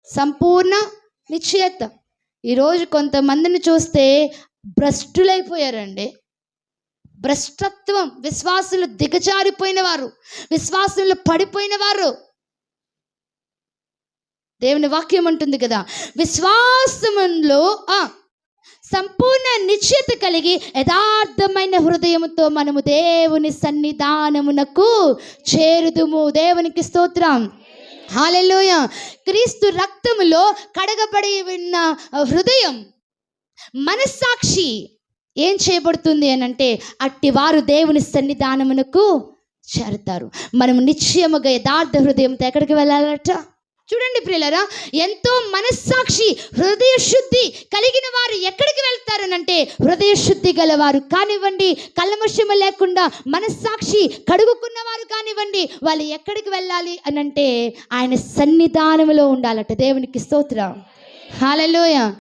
సంపూర్ణ నిశ్చయత. ఈరోజు కొంతమందిని చూస్తే భ్రష్టులైపోయారండి. భ్రష్టత్వం, విశ్వాసులు దిగజారిపోయిన వారు, విశ్వాసులు పడిపోయిన వారు. దేవుని వాక్యం ఉంటుంది కదా, విశ్వాసములో సంపూర్ణ నిశ్చయత కలిగి యథార్థమైన హృదయముతో మనము దేవుని సన్నిధానమునకు చేరుదుము. దేవునికి స్తోత్రం, హల్లెలూయా. క్రీస్తు రక్తములో కడగబడి ఉన్న హృదయం, మనస్సాక్షి ఏం చేయబడుతుంది అని అంటే, అట్టి వారు దేవుని సన్నిధానమునకు చేరుతారు. మనము నిశ్చయముగా యథార్థ హృదయంతో ఎక్కడికి వెళ్ళాలట? చూడండి ప్రియులారా, ఎంతో మనస్సాక్షి, హృదయ శుద్ధి కలిగిన వారు ఎక్కడికి వెళ్తారనంటే, హృదయ శుద్ధి గలవారు కానివ్వండి, కల్మషము లేకుండా మనస్సాక్షి కడుగుకున్న వారు కానివ్వండి, వాళ్ళు ఎక్కడికి వెళ్ళాలి అనంటే ఆయన సన్నిధానములో ఉండాలట. దేవునికి స్తోత్రం, హల్లెలూయా.